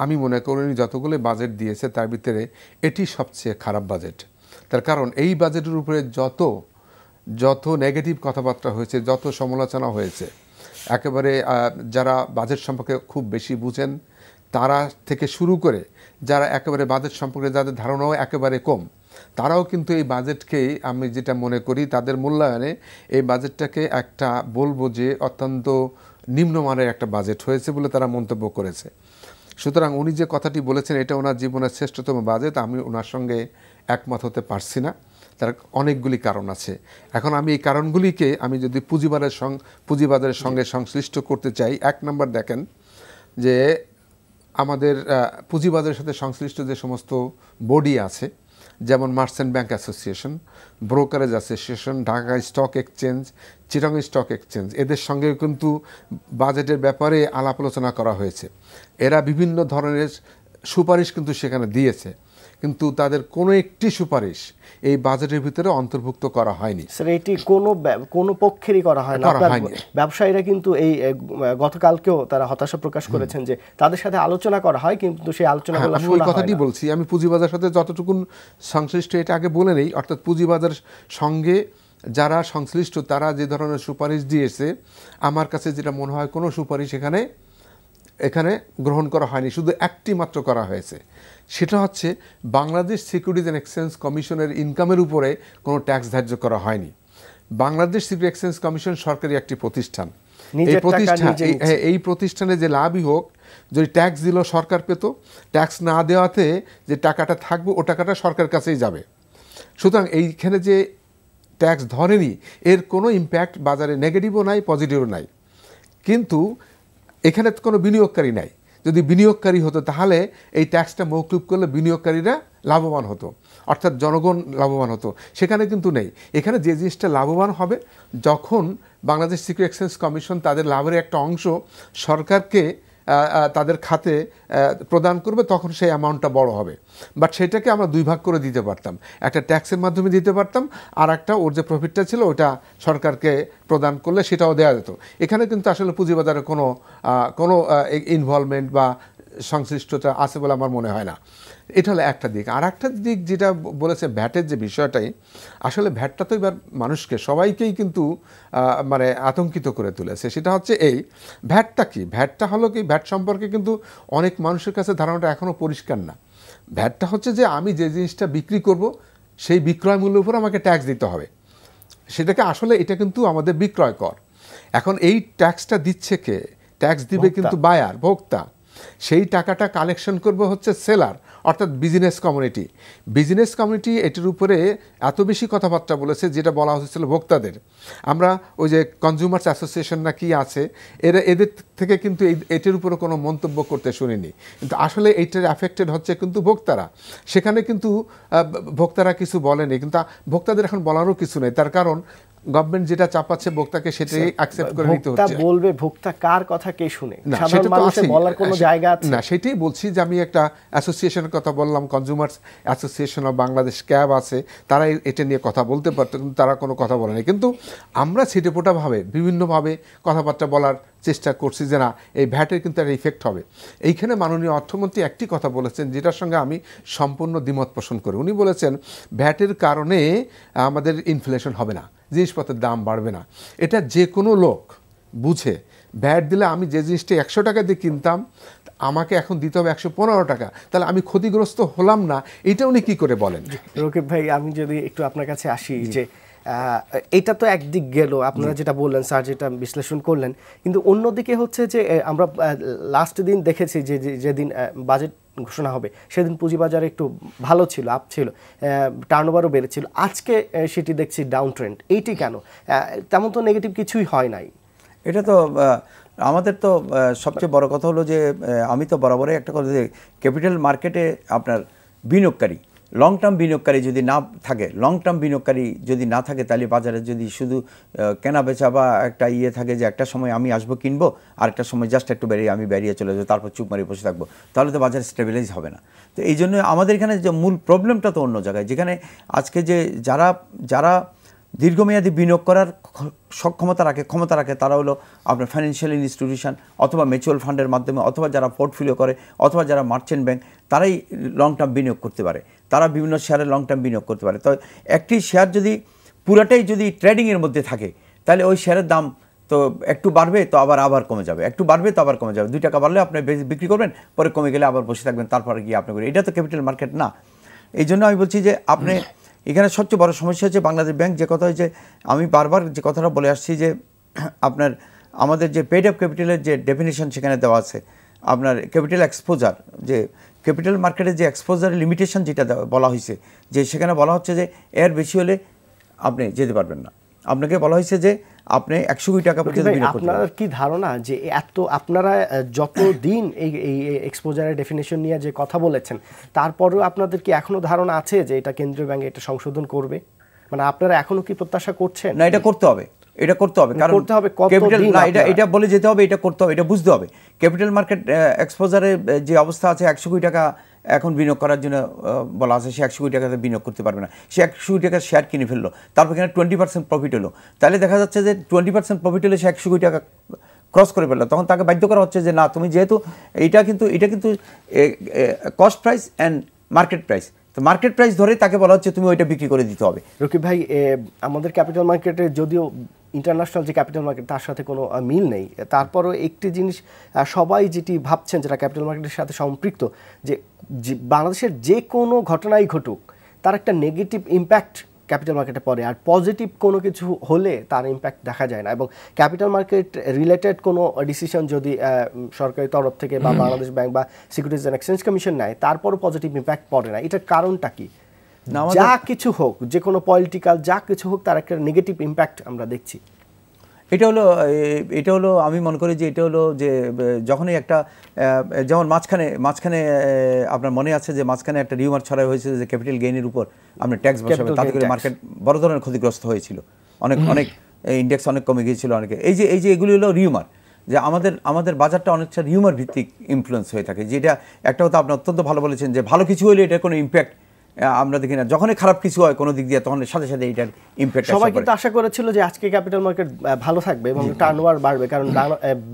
S3: আমি মনে করি উনি যতগুলো বাজেট দিয়েছে তার ভিতরে এটি সবচেয়ে খারাপ বাজেট। তার কারণ এই বাজেটের উপরে যত যত নেগেটিভ কথাবার্তা হয়েছে, যত সমালোচনা হয়েছে, একেবারে যারা বাজেট সম্পর্কে খুব বেশি বুঝেন তারা থেকে শুরু করে যারা একেবারে বাজেট সম্পর্কে যাদের ধারণাও একেবারে কম, তারাও কিন্তু এই বাজেটকেই, আমি যেটা মনে করি তাদের মূল্যায়নে এই বাজেটটাকে একটা বলবো যে অত্যন্ত নিম্নমানের একটা বাজেট হয়েছে বলে তারা মন্তব্য করেছে। সুতরাং উনি যে কথাটি বলেছেন এটা ওনার জীবনের শ্রেষ্ঠতম বাজেট, আমি ওনার সঙ্গে একমত হতে পারছি না। তার অনেকগুলি কারণ আছে। এখন আমি এই কারণগুলিকে আমি যদি পুঁজিবাজারের সঙ্গে সংশ্লিষ্ট করতে চাই, 1 নম্বর দেখেন যে আমাদের পুঁজিবাজারের সাথে সংশ্লিষ্ট যে সমস্ত বডি আছে, যেমন merchant bank association, brokerage association, Dhaka stock exchange, Chittagong stock exchange, এদের সঙ্গে কিন্তু বাজেটের ব্যাপারে আলাপ আলোচনা করা হয়েছে। এরা বিভিন্ন ধরনের সুপারিশ কিন্তু সেখানে দিয়েছে, কিন্তু তাদের কোনো একটি সুপারিশ এই বাজেটের ভিতরে অন্তর্ভুক্ত করা হয়নি।
S1: স্যার, এটি কোনো পক্ষেরই করা হয় না। ব্যবসায়ীরা কিন্তু এই গতকালকেও তারা হতাশা প্রকাশ করেছেন যে তাদের সাথে আলোচনা করা হয়, কিন্তু সেই আলোচনাগুলো
S3: আমি ওই কথাটি বলছি। আমি পুঁজিবাজারের সাথে যতটুকু সংশ্লিষ্ট এটা আগে বলে নেই, অর্থাৎ পুঁজিবাজারের সঙ্গে যারা সংশ্লিষ্ট তারা যে ধরনের সুপারিশ দিয়েছে, আমার কাছে যেটা মনে হয় কোনো সুপারিশ এখানে গ্রহণ করা হয়নি। শুধু একটি মাত্র করা হয়েছে, সেটা হচ্ছে বাংলাদেশ সিকিউরিটিজ অ্যান্ড এক্সচেঞ্জ কমিশনের ইনকামের উপরে কোনো ট্যাক্স ধার্য করা হয়নি। বাংলাদেশ সিকিউরিটি এক্সচেঞ্জ কমিশন সরকারি একটি প্রতিষ্ঠান। এই প্রতিষ্ঠানে যে লাভই হোক, যদি ট্যাক্স দিল সরকার পেত, ট্যাক্স না দেওয়াতে যে টাকাটা থাকবে ও টাকাটা সরকারের কাছেই যাবে। সুতরাং এইখানে যে ট্যাক্স ধরেনি এর কোনো ইম্প্যাক্ট বাজারে নেগেটিভও নাই, পজিটিভও নাই। কিন্তু এখানে তো কোনো বিনিয়োগকারী নাই। যদি বিনিয়োগকারী হতো তাহলে এই ট্যাক্সটা মৌকুব করলে বিনিয়োগকারীরা লাভবান হতো, অর্থাৎ জনগণ লাভবান হতো। সেখানে কিন্তু নেই। এখানে যে জিনিসটা লাভবান হবে, যখন বাংলাদেশ সিকিউরিটি এক্সচেঞ্জ কমিশন তাদের লাভের একটা অংশ সরকারকে তাদের খাতে প্রদান করবে, তখন সেই অ্যামাউন্টটা বড় হবে। বাট সেটাকে আমরা 2 ভাগ করে দিতে পারতাম, একটা ট্যাক্সের মাধ্যমে দিতে পারতাম, আর একটা ওর যে প্রফিটটা ছিল ওটা সরকারকে প্রদান করলে সেটাও দেওয়া যেত। এখানে কিন্তু আসলে পুঁজিবাজারে কোনো ইনভলভমেন্ট বা সংশ্লিষ্টতা আছে বলে আমার মনে হয় না। এটা হলো একটা দিক। আর একটা দিক যেটা বলেছে ভ্যাটের যে বিষয়টাই, আসলে ভ্যাটটা তো এবার মানুষকে সবাইকেই কিন্তু মানে আতঙ্কিত করে তুলেছে। সেটা হচ্ছে এই ভ্যাটটা কি, ভ্যাটটা হলো কি, ভ্যাট সম্পর্কে কিন্তু অনেক মানুষের কাছে ধারণাটা এখনও পরিষ্কার না। ভ্যাটটা হচ্ছে যে আমি যে জিনিসটা বিক্রি করব সেই বিক্রয় মূল্যের উপর আমাকে ট্যাক্স দিতে হবে, সেটাকে আসলে এটা কিন্তু আমাদের বিক্রয় কর। এখন এই ট্যাক্সটা দিচ্ছে কে? ট্যাক্স দিবে কিন্তু বায়ার, ভোক্তা। সেই টাকাটা কালেকশন করবে হচ্ছে সেলার, অর্থাৎ বিজনেস কমিউনিটি। বিজনেস কমিউনিটি এটির উপরে এত বেশি কথাবার্তা বলেছে, যেটা বলা হয়েছিল ভোক্তাদের। আমরা ওই যে কনজিউমার্স অ্যাসোসিয়েশন না কি আছে, এদের থেকে কিন্তু এটির উপরে কোনো মন্তব্য করতে শুনিনি। কিন্তু আসলে এইটার অ্যাফেক্টেড হচ্ছে কিন্তু ভোক্তারা। সেখানে কিন্তু ভোক্তারা কিছু বলেনি, কিন্তু ভোক্তাদের এখন বলারও কিছু নেই। তার কারণ গভর্নমেন্ট যেটা চাপাচ্ছে ভোক্তাকে সেটাই অ্যাকসেপ্ট করে নিতে হচ্ছে।
S1: ভোক্তা বলবে, ভোক্তা কার কথা কে শুনে? সাধারণ মানুষের বলার কোনো জায়গা আছে
S3: না? সেটাই বলছি যে আমি একটা অ্যাসোসিয়েশনের কথা বললাম, consumers association of Bangladesh, cab আছে, তারা এটা নিয়ে কথা বলতে পারতো, কিন্তু তারা কোনো কথা বলেনি। কিন্তু আমরা ছিটেফোঁটাভাবে বিভিন্নভাবে কথাবার্তা বলার চেষ্টা করছি যে না, এই ভ্যাটের কিন্তু একটা ইফেক্ট হবে। এইখানে মাননীয় অর্থমন্ত্রী একটি কথা বলেছেন যেটার সঙ্গে আমি সম্পূর্ণ দ্বিমত পোষণ করি। উনি বলেছেন ভ্যাটের কারণে আমাদের ইনফ্লেশন হবে না, জিনিসপত্রের দাম বাড়বে না। এটা যে কোনো লোক বুঝে। ভ্যাট দিলে আমি যে জিনিসটা 100 টাকা দিয়ে কিনতাম আমাকে এখন দিতে হবে 115 টাকা, তাহলে আমি ক্ষতিগ্রস্ত হলাম না? এটা উনি কি করে বলেন?
S1: রকিব ভাই, আমি যদি একটু আপনার কাছে আসি, যে এটা তো একদিক গেল, আপনারা যেটা বললেন, স্যার যেটা বিশ্লেষণ করলেন, কিন্তু অন্যদিকে হচ্ছে যে আমরা লাস্ট দিন দেখেছি যে যেদিন বাজেট ঘোষণা হবে সেদিন পুঁজিবাজারে একটু ভালো ছিল, আপ ছিল, টার্নওভারও বেড়েছিল। আজকে সেটি দেখছি ডাউন ট্রেন্ড। এইটি কেন? তেমন তো নেগেটিভ কিছুই হয় নাই।
S2: এটা তো আমাদের তো সবচেয়ে বড় কথা হলো যে আমি তো বরাবরই একটা কথা, যে ক্যাপিটাল মার্কেটে আপনার বিনিয়োগকারী, লং টার্ম বিনিয়োগকারী যদি না থাকে, লং টার্ম বিনিয়োগকারী যদি না থাকে, তাহলে বাজারে যদি শুধু কেনা বেচা বা একটা থাকে যে একটা সময় আমি আসবো কিনবো, আর একটা সময় জাস্ট একটু আমি বেরিয়ে চলে যাবো, তারপর চুপ মারিয়ে বসে থাকবো, তাহলে তো বাজার স্টেবিলাইজ হবে না। তো এই জন্য আমাদের এখানে যে মূল প্রবলেমটা তো অন্য জায়গায়, যেখানে আজকে যে যারা দীর্ঘমেয়াদী বিনিয়োগ করার ক্ষমতা রাখে তারা হলো আপনার ফাইন্যান্সিয়াল ইনস্টিটিউশন অথবা মিউচুয়াল ফান্ডের মাধ্যমে, অথবা যারা পোর্টফোলিও করে, অথবা যারা মার্চেন্ট ব্যাংক, তারাই লং টার্ম বিনিয়োগ করতে পারে। তারা বিভিন্ন শেয়ারে লং টার্ম বিনিয়োগ করতে পারে। তো একটি শেয়ার যদি পুরাটাই যদি ট্রেডিংয়ের মধ্যে থাকে তাহলে ওই শেয়ারের দাম তো একটু বাড়বে তো আবার কমে যাবে, একটু বাড়বে তো আবার কমে যাবে, 2 টাকা বাড়লে আপনি বিক্রি করবেন, পরে কমে গেলে আবার বসে থাকবেন, তারপরে গিয়ে আপনি করবেন। এটা তো ক্যাপিটাল মার্কেট না। এই জন্য আমি বলছি যে আপনি এখানে সবচেয়ে বড় সমস্যা হচ্ছে বাংলাদেশ ব্যাংক, যে কথা হচ্ছে আমি বারবার যে কথাটা বলে আসছি যে আপনার আমাদের যে পেড অফ ক্যাপিটালের যে ডেফিনেশন সেখানে দেওয়া আছে, আপনার ক্যাপিটাল এক্সপোজার, যে ক্যাপিটাল মার্কেটের যে এক্সপোজারের লিমিটেশন যেটা বলা হয়েছে, যে সেখানে বলা হচ্ছে যে এর বেশি হলে আপনি যেতে পারবেন না। আপনাকে বলা হয়েছে যে আপনি 100 কোটি টাকা পর্যন্ত বিনিয়োগ করতে পারবেন।
S1: আপনার কি ধারণা যে আপনারা যত দিন এই এক্সপোজারের ডেফিনেশন নিয়ে যে কথা বলেছেন, তারপরেও আপনাদের কি এখনো ধারণা আছে যে এটা কেন্দ্রীয় ব্যাংক এটা সংশোধন করবে? মানে আপনারা এখনো কি প্রত্যাশা করছেন?
S2: না, এটা করতে হবে, এটা করতে হবে, কারণ
S1: করতে হবে
S2: ক্যাপিটাল না, এটা বলে যেতে হবে, এটা করতে হবে, এটা বুঝতে হবে। ক্যাপিটাল মার্কেট এক্সপোজারে যে অবস্থা আছে, 100 কোটি টাকা এখন বিনিয়োগ করার জন্য বলা আছে, সে 100 কোটি টাকাতে বিনিয়োগ করতে পারবে না। সে 100 কোটি টাকার শেয়ার কিনে ফেললো, তারপর এখানে 20% প্রফিট হলো, তাহলে দেখা যাচ্ছে যে 20% প্রফিট হলে সে 100 কোটি টাকা ক্রস করে ফেললো। তখন তাকে বাধ্য করা হচ্ছে যে না, তুমি যেহেতু এটা কিন্তু cost price and market price, তো মার্কেট প্রাইস ধরে তাকে বলা হচ্ছে তুমি ওইটা বিক্রি করে দিতে হবে।
S1: রকিব ভাই, আমাদের ক্যাপিটাল মার্কেটে যদিও ইন্টারন্যাশনাল যে ক্যাপিটাল মার্কেট তার সাথে কোনো মিল নেই, তারপরও একটি জিনিস সবাই যেটি ভাবছেন যেটা ক্যাপিটাল মার্কেটের সাথে সম্পৃক্ত, যে বাংলাদেশের যে কোনো ঘটনাই ঘটুক তার একটা নেগেটিভ ইম্প্যাক্ট ক্যাপিটাল মার্কেটে পড়ে, আর পজিটিভ কোনো কিছু হলে তার ইম্প্যাক্ট দেখা যায় না। এবং ক্যাপিটাল মার্কেট রিলেটেড কোনো ডিসিশন যদি সরকারি তরফ থেকে বা বাংলাদেশ ব্যাংক বা সিকিউরিটিজ অ্যান্ড এক্সচেঞ্জ কমিশন নেয়, তারপরও পজিটিভ ইম্প্যাক্ট পড়ে না। এটার কারণটা কি? যা কিছু হোক, যে কোনো পলিটিক্যাল যা কিছু হোক, তার একটা নেগেটিভ ইম্প্যাক্ট আমরা দেখছি।
S2: এটা হলো আমি মনে করি যে এটা হলো যে যখনই একটা যেমন মাঝখানে আপনার মনে আছে যে মাঝখানে একটা রিউমার ছড়াই হয়েছে যে ক্যাপিটাল গেইনের উপর আপনার ট্যাক্স বসাবে, তাতে করে মার্কেট বড় ধরনের ক্ষতিগ্রস্ত হয়েছিল, অনেক ইন্ডেক্স অনেক কমে গিয়েছিল অনেকে। এই যে এগুলি হলো রিউমার, যে আমাদের বাজারটা অনেকটা রিউমার ভিত্তিক ইনফ্লুয়েন্স হয়ে থাকে। যেটা একটা কথা আপনি অত্যন্ত ভালো বলেছেন যে ভালো কিছু হলে এটা কোনো ইম্প্যাক্ট আমরা দেখি না, যখনই খারাপ কিছু হয় কোনো দিক দিয়ে তখন সাথে সাথে এটার ইম্প্যাক্ট।
S1: সবাই কিন্তু আশা করেছিল যে আজকে ক্যাপিটাল মার্কেট ভালো থাকবে এবং টার্নওভার বাড়বে, কারণ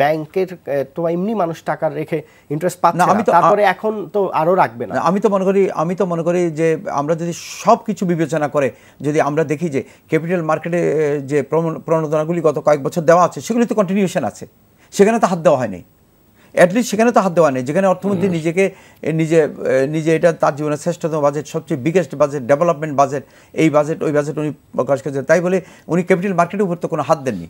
S1: ব্যাংকের তো এমনি মানুষ টাকা রেখে ইন্টারেস্ট পাচ্ছে না, তারপরে এখন তো আরো রাখবে না।
S2: আমি তো মনে করি যে আমরা যদি সব কিছু বিবেচনা করে যদি আমরা দেখি যে ক্যাপিটাল মার্কেটে যে প্রণোদনাগুলি গত কয়েক বছর দেওয়া আছে সেগুলি তো কন্টিনিউশন আছে, সেখানে তো হাত দেওয়া হয়নি, অ্যাটলিস্ট সেখানে তো হাত দেওয়া নেই। যেখানে অর্থমন্ত্রী নিজে এটা তার জীবনের শ্রেষ্ঠতম বাজেট, সবচেয়ে বিগেস্ট বাজেট, ডেভেলপমেন্ট বাজেট, এই বাজেট ওই বাজেট উনি প্রকাশ করেছেন, তাই বলে উনি ক্যাপিটাল মার্কেটের উপর তো কোনো হাত দেননি।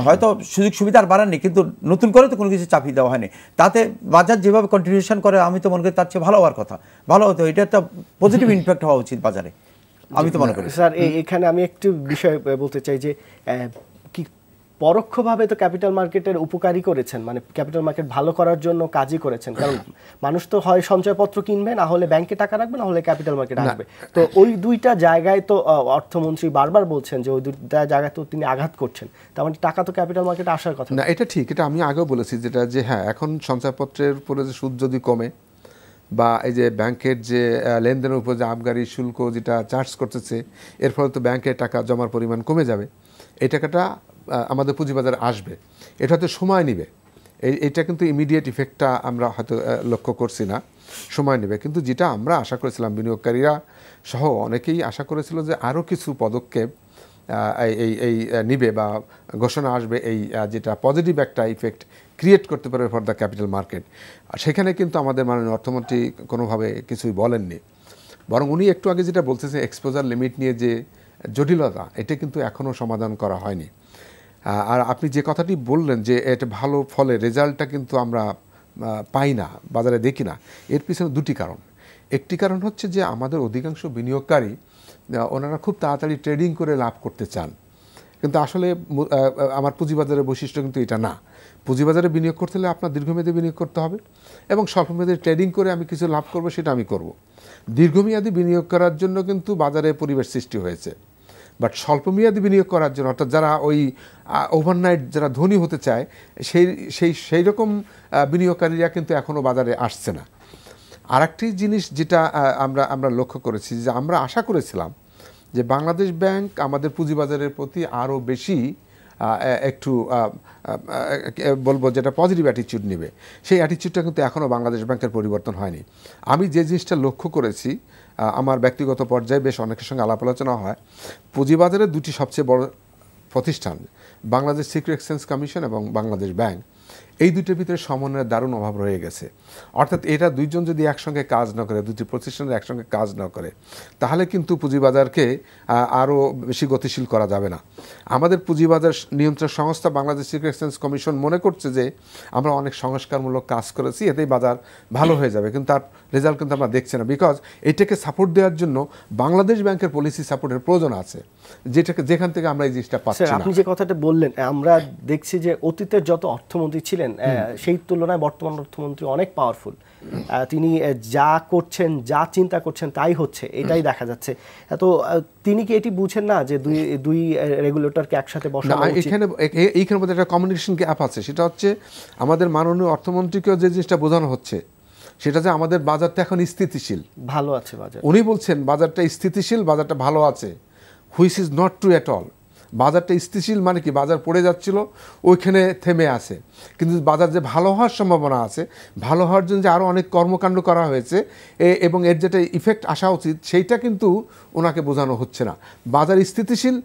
S2: হয়তো সুযোগ সুবিধা আর বাড়াননি, কিন্তু নতুন করে তো কোনো কিছু চাপিয়ে দেওয়া হয়নি। তাতে বাজার যেভাবে কন্টিনিউশন করে আমি তো মনে করি তার চেয়ে ভালো হওয়ার কথা, ভালো হতো, এটা একটা পজিটিভ ইম্প্যাক্ট হওয়া উচিত বাজারে, আমি তো মনে করি।
S1: স্যার, এখানে আমি একটু বিষয় বলতে চাই যে কি পরোক্ষভাবে তো ক্যাপিটাল মার্কেটের উপকারী করেছেন, মানে ক্যাপিটাল মার্কেট ভালো করার জন্য কাজই করেছেন, কারণ মানুষ তো হয় সঞ্চয়পত্র কিনবে, না হলে ব্যাংকে টাকা রাখবে, না হলে ক্যাপিটাল মার্কেট আসবে। তো ওই দুইটা জায়গায় তো অর্থমন্ত্রী বারবার বলছেন যে ওই দুইটা জায়গায় তো তিনি আঘাত করছেন, তার মানে টাকা তো ক্যাপিটাল মার্কেটে আসার কথা
S3: না। এটা ঠিক, এটা আমি আগেও বলেছি যেটা যে হ্যাঁ, এখন সঞ্চয়পত্রের উপরে যে সুদ যদি কমে বা এই যে ব্যাংকের যে লেনদেনের উপর যে আবগারি শুল্ক যেটা চার্জ করতেছে, এর ফলে তো ব্যাংকে টাকা জমার পরিমাণ কমে যাবে, এই টাকাটা আমাদের পুঁজিবাজারে আসবে। এটা হয়তো সময় নেবে, এইটা কিন্তু ইমিডিয়েট ইফেক্টটা আমরা হয়তো লক্ষ্য করছি না, সময় নেবে। কিন্তু যেটা আমরা আশা করেছিলাম, বিনিয়োগকারীরা সহ অনেকেই আশা করেছিল যে আরও কিছু পদক্ষেপ এই নিবে বা ঘোষণা আসবে, এই যেটা পজিটিভ একটা ইফেক্ট ক্রিয়েট করতে পারবে ফর দ্য ক্যাপিটাল মার্কেট। আর সেখানে কিন্তু আমাদের মাননীয় অর্থমন্ত্রী কোনোভাবে কিছুই বলেননি, বরং উনি একটু আগে যেটা বলতেছে এক্সপোজার লিমিট নিয়ে যে জটিলতা, এটা কিন্তু এখনও সমাধান করা হয়নি। আর আপনি যে কথাটি বললেন যে এটা ভালো ফলে রেজাল্টটা কিন্তু আমরা পাই না, বাজারে দেখি না, এর পিছনে দুটি কারণ। একটি কারণ হচ্ছে যে আমাদের অধিকাংশ বিনিয়োগকারী ওনারা খুব তাড়াতাড়ি ট্রেডিং করে লাভ করতে চান, কিন্তু আসলে আমার পুঁজিবাজারের বৈশিষ্ট্য কিন্তু এটা না। পুঁজিবাজারে বিনিয়োগ করতে হলে আপনার দীর্ঘমেয়াদী বিনিয়োগ করতে হবে এবং স্বল্পমেয়াদী ট্রেডিং করে আমি কিছু লাভ করব সেটা আমি করব। দীর্ঘমেয়াদী বিনিয়োগ করার জন্য কিন্তু বাজারে পরিবেশ সৃষ্টি হয়েছে, বাট স্বল্পমেয়াদী বিনিয়োগ করার জন্য, অর্থাৎ যারা ওই ওভারনাইট যারা ধনী হতে চায় সেই রকম বিনিয়োগকারীরা কিন্তু এখনও বাজারে আসছে না। আরেকটি জিনিস যেটা আমরা লক্ষ্য করেছি, যে আমরা আশা করেছিলাম যে বাংলাদেশ ব্যাংক আমাদের পুঁজিবাজারের প্রতি আরও বেশি একটু বলবো যেটা পজিটিভ অ্যাটিচিউড নেবে, সেই অ্যাটিচিউডটা কিন্তু এখনও বাংলাদেশ ব্যাংকের পরিবর্তন হয়নি। আমি যে জিনিসটা লক্ষ্য করেছি আমার ব্যক্তিগত পর্যায়ে বেশ অনেকের সঙ্গে আলাপ আলোচনা হয়, পুঁজিবাজারের দুটি সবচেয়ে বড় প্রতিষ্ঠান বাংলাদেশ সিকিউরিটি এক্সচেঞ্জ কমিশন এবং বাংলাদেশ ব্যাংক, এই দুটোর ভিতরে সমন্বয়ের দারুণ অভাব রয়ে গেছে। অর্থাৎ এটা দুইজন যদি একসঙ্গে কাজ না করে, দুটি প্রতিষ্ঠানের একসঙ্গে কাজ না করে, তাহলে কিন্তু পুঁজিবাজারকে আরও বেশি গতিশীল করা যাবে না। আমাদের পুঁজিবাজার নিয়ন্ত্রক সংস্থা বাংলাদেশ সিকিউরিটি এক্সচেঞ্জ কমিশন মনে করছে যে আমরা অনেক সংস্কারমূলক কাজ করেছি, এতেই বাজার ভালো হয়ে যাবে, কিন্তু তার রেজাল্ট কিন্তু আমরা দেখছি না। বিকজ এটাকে সাপোর্ট দেওয়ার জন্য বাংলাদেশ ব্যাংকের পলিসি সাপোর্টের প্রয়োজন আছে, যেখান থেকে আমরা এই জিনিসটা পাচ্ছি না।
S1: আপনি যে কথাটা বললেন, আমরা দেখছি যে অতীতের যত অর্থমন্ত্রী ছিলেন সেই তুলনায় বর্তমান অর্থমন্ত্রী অনেক পাওয়ারফুল। তিনি যা করছেন, যা চিন্তা করছেন তাই হচ্ছে, এটাই দেখা যাচ্ছে। তো তিনি কি এটি বুঝেন না যে দুই রেগুলেটরকে একসাথে বসানো উচিত?
S3: এইখানে মধ্যে একটা কমিউনিকেশন গ্যাপ আছে। সেটা হচ্ছে আমাদের মাননীয় অর্থমন্ত্রীকেও যে জিনিসটা বোঝানো হচ্ছে সেটা যে আমাদের বাজারটা এখন স্থিতিশীল, ভালো আছে বাজার। উনি বলছেন বাজারটা স্থিতিশীল, বাজারটা ভালো আছে, which is not true at all. বাজারটা স্থিতিশীল মানে কি, বাজার পড়ে যাচ্ছিল ওইখানে থেমে আছে, কিন্তু বাজার যে ভালো হওয়ার সম্ভাবনা আছে, ভালো হওয়ার জন্য যে আরও অনেক কর্মকাণ্ড করা হয়েছে এবং এর যেটা ইফেক্ট আসা উচিত সেইটা কিন্তু ওনাকে বোঝানো হচ্ছে না। বাজার স্থিতিশীল,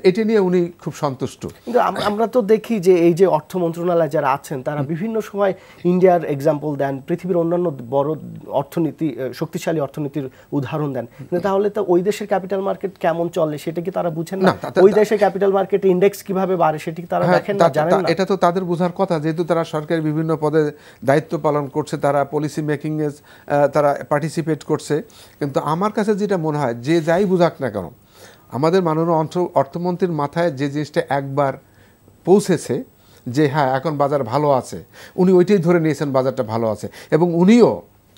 S3: এটা নিয়ে উনি খুব সন্তুষ্ট।
S1: কিন্তু আমরা তো দেখি যে এই যে অর্থ মন্ত্রণালয় যারা আছেন তারা বিভিন্ন সময় ইন্ডিয়ার এক্সাম্পল দেন, পৃথিবীর অন্যান্য বড় অর্থনীতি, শক্তিশালী অর্থনীতির উদাহরণ দেন, কিন্তু তাহলে তো ওই দেশের ক্যাপিটাল মার্কেট কেমন চলে সেটা কি তারা বুঝেন না? ওই দেশের ক্যাপিটাল মার্কেট ইন্ডেক্স কিভাবে বাড়ে সেটা কি তারা দেখেন না, জানেন না?
S3: এটা তো তাদের বোঝার কথা, যেহেতু তারা সরকারের বিভিন্ন পদে দায়িত্ব পালন করছে, তারা পলিসি মেকিং এ তারা পার্টিসিপেট করছে। কিন্তু আমার কাছে যেটা মনে হয়, যে যাই বুঝাক না কেন, আমাদের মাননীয় অর্থমন্ত্রীর মাথায় যে জিনিসটা একবার পৌঁছেছে যে হ্যাঁ এখন বাজার ভালো আছে, উনি ওইটাই ধরে নিয়েছেন বাজারটা ভালো আছে, এবং উনিও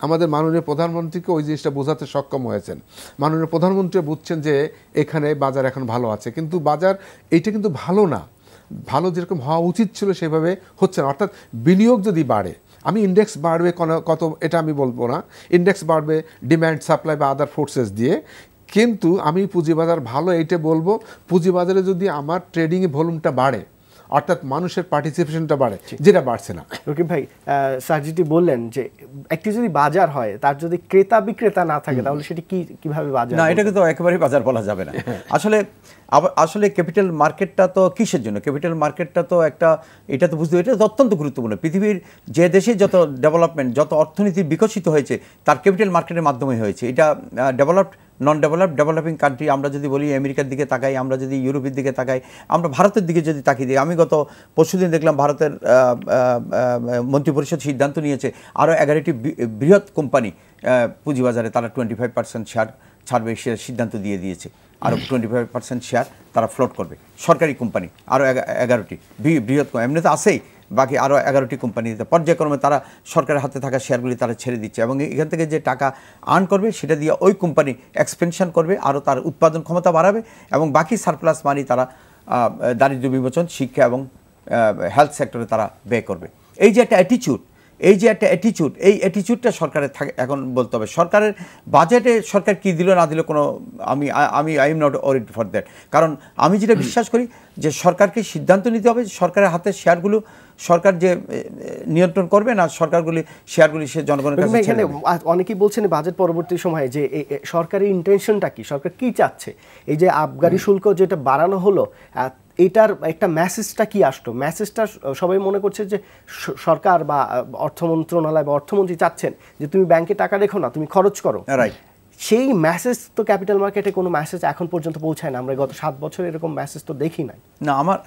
S3: আমাদের মাননীয় প্রধানমন্ত্রীকে ওই জিনিসটা বোঝাতে সক্ষম হয়েছেন। মাননীয় প্রধানমন্ত্রী বুঝছেন যে এখানে বাজার এখন ভালো আছে, কিন্তু বাজার এইটা কিন্তু ভালো না, ভালো যেরকম হওয়া উচিত ছিল সেভাবে হচ্ছে না। অর্থাৎ বিনিয়োগ যদি বাড়ে, আমি ইন্ডেক্স বাড়বে কত এটা আমি বলবো না, ইন্ডেক্স বাড়বে ডিম্যান্ড সাপ্লাই বা আদার ফোর্সেস দিয়ে, কিন্তু আমি পুঁজিবাজার ভালো এইটা বলবো পুঁজিবাজারে যদি আমার ট্রেডিংয়ে ভলিউমটা বাড়ে, অর্থাৎ মানুষের পার্টিসিপেশনটা বাড়ে, যেটা বাড়ছে না।
S1: রকিব ভাই, স্যার যেটি বললেন যে একটি যদি বাজার হয়, তার যদি ক্রেতা বিক্রেতা না থাকে তাহলে সেটি কিভাবে বাজার?
S2: না, এটাকে তো একেবারেই বাজার বলা যাবে না। আসলে ক্যাপিটাল মার্কেটটা তো কিসের জন্য? ক্যাপিটাল মার্কেটটা তো এটা তো বুঝতে, এটা অত্যন্ত গুরুত্বপূর্ণ। পৃথিবীর যে দেশে যত ডেভেলপমেন্ট, যত অর্থনীতি বিকশিত হয়েছে তার ক্যাপিটাল মার্কেটের মাধ্যমে হয়েছে। এটা ডেভেলপড, নন ডেভেলপিং কান্ট্রি, আমরা যদি বলি আমেরিকার দিকে তাকাই, আমরা যদি ইউরোপের দিকে তাকাই, আমরা ভারতের দিকে যদি তাকিয়ে দিই, আমি গত পরশুদিন দেখলাম ভারতের মন্ত্রিপরিষদ সিদ্ধান্ত নিয়েছে আরও 11টি বৃহৎ কোম্পানি পুঁজিবাজারে তারা 25% শেয়ার ছাড়বে, সে সিদ্ধান্ত দিয়ে দিয়েছে। আরও 25% শেয়ার তারা ফ্লোট করবে, সরকারি কোম্পানি আরও 11টি বৃহৎ, এমনি তো আছেই, বাকি আরও 11টি কোম্পানিতে পর্যায়ক্রমে তারা সরকারের হাতে থাকা শেয়ারগুলি তারা ছেড়ে দিচ্ছে, এবং এখান থেকে যে টাকা আর্ন করবে সেটা দিয়ে ওই কোম্পানি এক্সপেনশন করবে, আরও তার উৎপাদন ক্ষমতা বাড়াবে, এবং বাকি সারপ্লাস মানি তারা দারিদ্র্য বিমোচন, শিক্ষা এবং হেলথ সেক্টরে তারা ব্যয় করবে। এই যে একটা অ্যাটিচিউড, এই অ্যাটিচিউডটা সরকারের থাকে। এখন বলতে হবে সরকারের বাজেটে সরকার কী দিল না দিল কোনো, I am not worried for that. কারণ আমি যেটা বিশ্বাস করি যে সরকারকে সিদ্ধান্ত নিতে হবে, সরকারের হাতে শেয়ারগুলো সরকার যে নিয়ন্ত্রণ করবে না, শেয়ারগুলি সে জনগণের কাছে।
S1: এখানে অনেকেই বলছেন বাজেট পরবর্তী সময়ে যে সরকারের ইন্টেনশনটা কি, সরকার কি চাচ্ছে, এই যে আবগারি শুল্ক যেটা বাড়ানো হলো, এটার একটা মেসেজটা কি আসলো? মেসেজটা সবাই মনে করছে যে সরকার বা অর্থ মন্ত্রণালয় বা অর্থমন্ত্রী চাচ্ছেন যে তুমি ব্যাংকে টাকা রেখো না, তুমি খরচ করো।
S2: রাইট।
S1: সেই মেসেজ তো ক্যাপিটাল মার্কেটে কোনো মেসেজ এখন পর্যন্ত পৌঁছায় না, আমরা গত 7 বছর এরকম মেসেজ তো দেখি নাই।
S2: না, আমার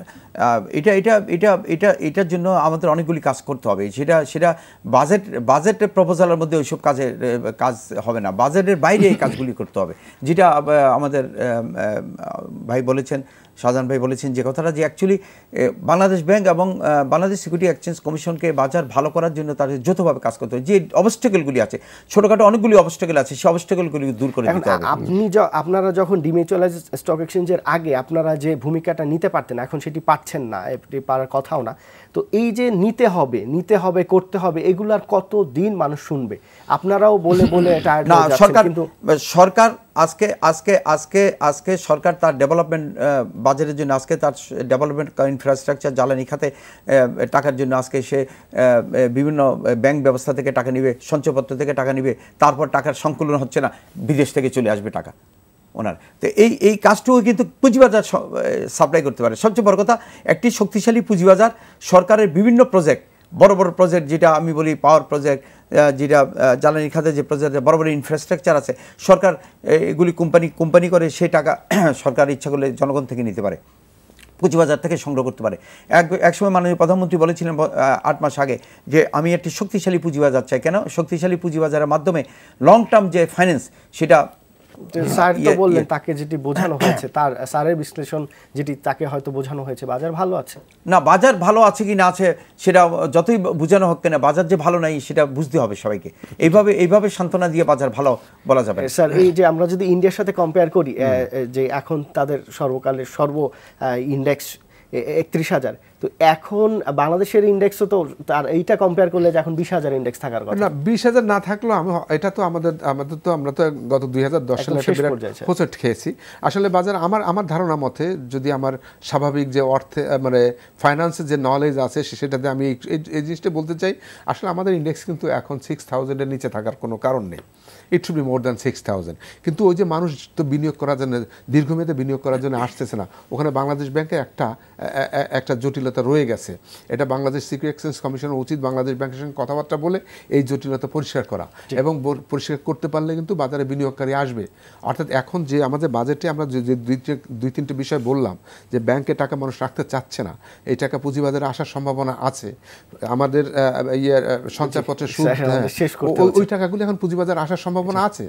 S2: এটার জন্য আমাদের অনেকগুলি কাজ করতে হবে। সেটা বাজেটের প্রপোজালের মধ্যে ওইসব কাজ হবে না, বাজেটের বাইরে এই কাজগুলি করতে হবে। যেটা আমাদের ভাই বলেছেন, শাহজাহান ভাই বলেছেন যে কথাটা, যে অ্যাকচুয়ালি বাংলাদেশ ব্যাংক এবং বাংলাদেশ সিকিউরিটি এক্সচেঞ্জ কমিশনকে বাজার ভালো করার জন্য তাদের যৌথভাবে কাজ করতে হবে। যে অবস্টেকেলগুলি আছে, ছোটোখাটো অনেকগুলি অবস্টেকেল আছে, সেই অবস্টেকেলগুলি দূর করে দিতে হবে।
S1: আপনারা যখন ডিমিউচুয়ালাইজড স্টক এক্সচেঞ্জের আগে আপনারা যে ভূমিকাটা নিতে পারতেন, এখন সেটি পাচ্ছেন না, এটি পারার কথাও না। তো এই যে নিতে হবে করতে হবে, এগুলার কত দিন মানুষ শুনবে? আপনারাও বলে টায়ার্ড হয়ে যাচ্ছেন, কিন্তু
S2: আজকে আজকে আজকে আজকে সরকার তার ডেভেলপমেন্ট বাজেটের জন্য আজকে তার ডেভেলপমেন্ট ইনফ্রাস্ট্রাকচার জ্বালানি খাতে টাকার জন্য আজকে সে বিভিন্ন ব্যাংক ব্যবস্থা থেকে টাকা নিবে, সঞ্চয়পত্র থেকে টাকা নিবে, তারপর টাকার সংকুলন হচ্ছে না, বিদেশ থেকে চলে আসবে টাকা ওনার। তো এই কাজটুকু কিন্তু পুঁজিবাজার সাপ্লাই করতে পারে। সবচেয়ে বড় কথা, একটি শক্তিশালী পুঁজিবাজার সরকারের বিভিন্ন প্রজেক্ট, বড় বড় প্রজেক্ট, যেটা আমি বলি পাওয়ার প্রজেক্ট, যেটা জ্বালানি খাতে যে প্রজেক্ট, বড় বড় ইনফ্রাস্ট্রাকচার আছে, সরকার এগুলি কোম্পানি করে সেই টাকা সরকার ইচ্ছা করলে জনগণ থেকে নিতে পারে, পুঁজিবাজার থেকে সংগ্রহ করতে পারে। একসময় মাননীয় প্রধানমন্ত্রী বলেছিলেন 8 মাস আগে যে আমি একটি শক্তিশালী পুঁজিবাজার চাই। কেন? শক্তিশালী পুঁজিবাজারের মাধ্যমে লং টার্ম যে ফাইন্যান্স, সেটা
S1: স্যার তো বললেন তাকে যেটি বোঝানো হয়েছে, তার স্যারের বিশ্লেষণ যেটি তাকে হয়তো বোঝানো হয়েছে বাজার ভালো আছে।
S2: না, বাজার ভালো আছে কি না আছে সেটা যতই বোঝানো হোক কেন, বাজার যে ভালো নাই সেটা বুঝতে হবে সবাইকে। এইভাবে সান্ত্বনা দিয়ে বাজার ভালো বলা যাবে।
S1: স্যার, এই যে আমরা যদি ইন্ডিয়ার সাথে কম্পেয়ার করি, যে এখন তাদের সর্বকালের ইন্ডেক্স 31,000, তো এখন বাংলাদেশের ইন্ডেক্সও তো তার এইটা কম্পেয়ার করলে যে এখন 20,000 ইন্ডেক্স থাকার কথা।
S3: না, 20,000 না থাকলেও এটা তো আমরা তো গত 2010 সালে একটা বিরাট হোঁচট খেয়েছি আসলে বাজার। আমার ধারণা মতে, যদি আমার স্বাভাবিক যে অর্থে মানে ফাইন্যান্সের যে নলেজ আছে সেটাতে আমি এই জিনিসটা বলতে চাই, আসলে আমাদের ইন্ডেক্স কিন্তু এখন 6,000 এর নিচে থাকার কোনো কারণ নেই। It should be more than 6,000। কিন্তু ওই যে মানুষ তো বিনিয়োগ করার জন্য, দীর্ঘমেয়াদে বিনিয়োগ করার জন্য আসতেছে না, ওখানে বাংলাদেশ ব্যাংকে একটা জটিলতা রয়ে গেছে। এটা বাংলাদেশ সিকিউরিটি এক্সচেঞ্জ কমিশনের উচিত বাংলাদেশ ব্যাংকের সঙ্গে কথাবার্তা বলে এই জটিলতা পরিষ্কার করা, এবং পরিষ্কার করতে পারলে কিন্তু বাজারে বিনিয়োগকারী আসবে। অর্থাৎ এখন যে আমাদের বাজেটে আমরা যে 2-3টে বিষয় বললাম, যে ব্যাংকে টাকা মানুষ রাখতে চাচ্ছে না, এই টাকা পুঁজিবাজারে আসার সম্ভাবনা আছে। আমাদের সঞ্চয়পত্রের সুদ, ওই টাকাগুলো এখন পুঁজিবাজারে আসার সম্ভাবনা আছে।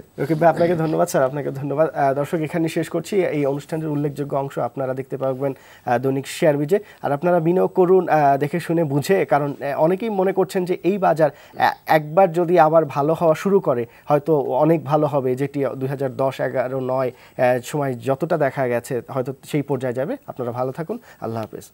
S1: আপনাকে ধন্যবাদ স্যার, আপনাকে ধন্যবাদ। দর্শক, এখানে শেষ করছি। এই অনুষ্ঠানের উল্লেখযোগ্য অংশ আপনারা দেখতে পাবেন দৈনিক শেয়ার বিজে। আর আপনারা বিনিয়োগ করুন দেখে শুনে বুঝে, কারণ অনেকেই মনে করছেন যে এই বাজার একবার যদি আবার ভালো হওয়া শুরু করে হয়তো অনেক ভালো হবে, যেটি 2010, 11, 9 সময় যতটা দেখা গেছে হয়তো সেই পর্যায়ে যাবে। আপনারা ভালো থাকুন, আল্লাহ হাফেজ।